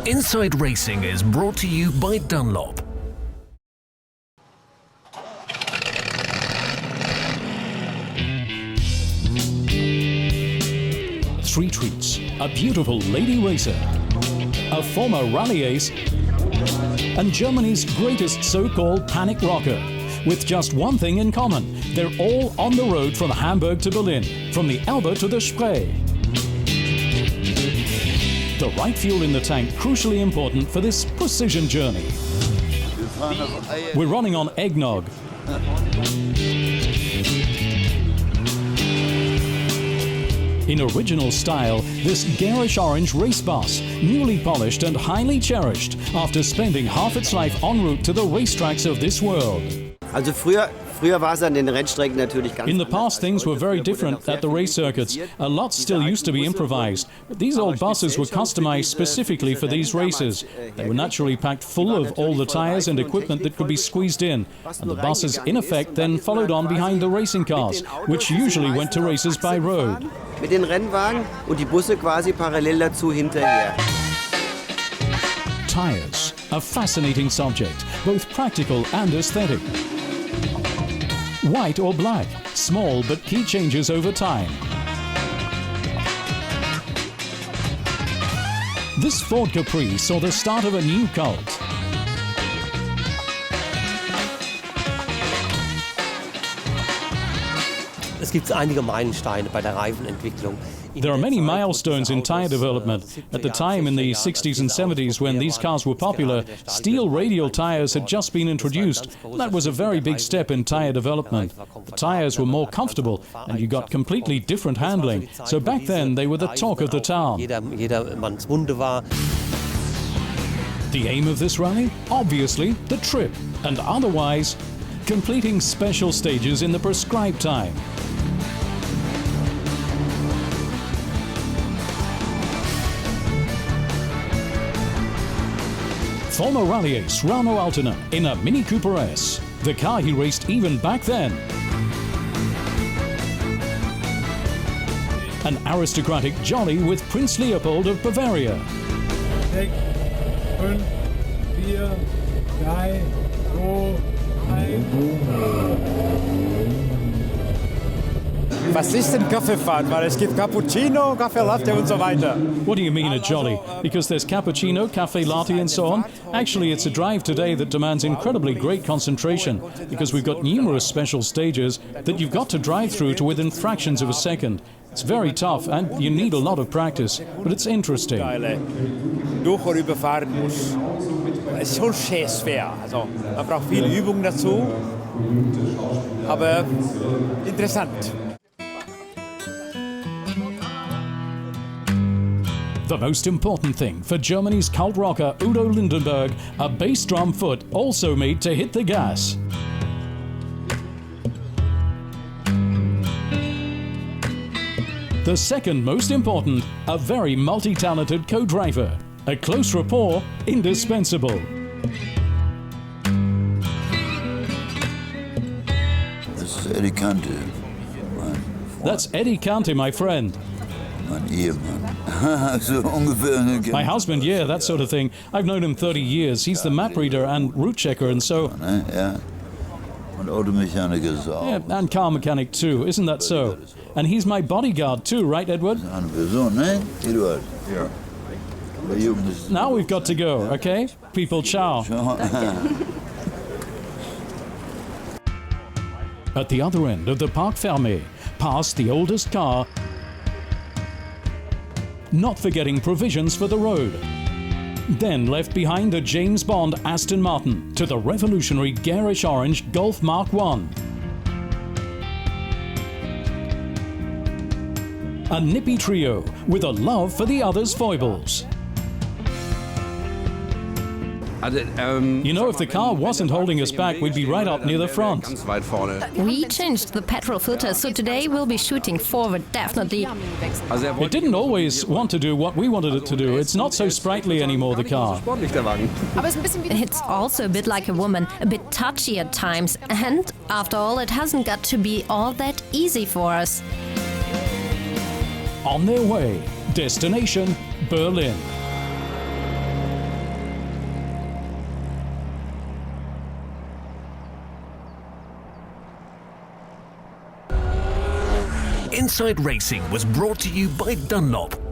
Inside Racing is brought to you by Dunlop. Three treats: a beautiful lady racer, a former rally ace, and Germany's greatest so-called panic rocker. With just one thing in common: they're all on the road from Hamburg to Berlin, from the Elbe to the Spree. The right fuel in the tank crucially important for this precision journey. We're running on eggnog. In original style, this garish orange race bus, newly polished and highly cherished after spending half its life en route to the racetracks of this world. Also früher war es an den Rennstrecken natürlich ganz. In the past, things were very different at the race circuits. A lot still used to be improvised. But these old buses were customized specifically for these races. They were naturally packed full of all the tires and equipment that could be squeezed in. And the buses, in effect, then followed on behind the racing cars, which usually went to races by road. Mit den Rennwagen und die Busse quasi parallel dazu hinterher. Tires, a fascinating subject, both practical and aesthetic. White or black, small but key changes over time. This Ford Capri saw the start of a new cult. Es gibt einige Meilensteine bei der Reifenentwicklung. There are many milestones in tyre development. At the time in the 60s and 70s when these cars were popular, steel radial tyres had just been introduced. That was a very big step in tyre development. The tyres were more comfortable and you got completely different handling. So back then they were the talk of the town. The aim of this rally? Obviously the trip, and otherwise completing special stages in the prescribed time. Former rally ace Rauno Aaltonen in a Mini Cooper S, the car he raced even back then. An aristocratic jolly with Prince Leopold of Bavaria. 6, 5, 4, 3, 2, 1. Was ist denn Kaffeefahrt? Weil es gibt Cappuccino, Kaffee Latte und so weiter. What do you mean a jolly? Because there's cappuccino, cafe latte and so on? Actually, it's a drive today that demands incredibly great concentration because we've got numerous special stages that you've got to drive through to within fractions of a second. It's very tough and you need a lot of practice, but it's interesting. Durch und überfahren muss. Es ist schon schwer. Also, man braucht viel Übung dazu, aber interessant. The most important thing for Germany's cult rocker Udo Lindenberg, a bass drum foot also made to hit the gas. The second most important, a very multi-talented co-driver. A close rapport, indispensable. This is Eddie Kante. That's Eddie Kante, my friend. Mein Ehemann. So ungefähr. My husband, yeah, that sort of thing. I've known him 30 years. He's the map reader and route checker and so... Ja. Und Automechaniker ist auch. Yeah, and car mechanic too, isn't that so? And he's my bodyguard too, right, Edward? Eine Person, ne? Eduard. Ja. Now we've got to go, okay? People, ciao. At the other end of the Parc Fermé, past the oldest car, not forgetting provisions for the road. Then left behind a James Bond Aston Martin to the revolutionary garish orange Golf Mark I. A nippy trio with a love for the other's foibles. You know, if the car wasn't holding us back, we'd be right up near the front. We changed the petrol filter, so today we'll be shooting forward, definitely. It didn't always want to do what we wanted it to do. It's not so sprightly anymore, the car. It's also a bit like a woman, a bit touchy at times. And, after all, it hasn't got to be all that easy for us. On their way, destination Berlin. Inside Racing was brought to you by Dunlop.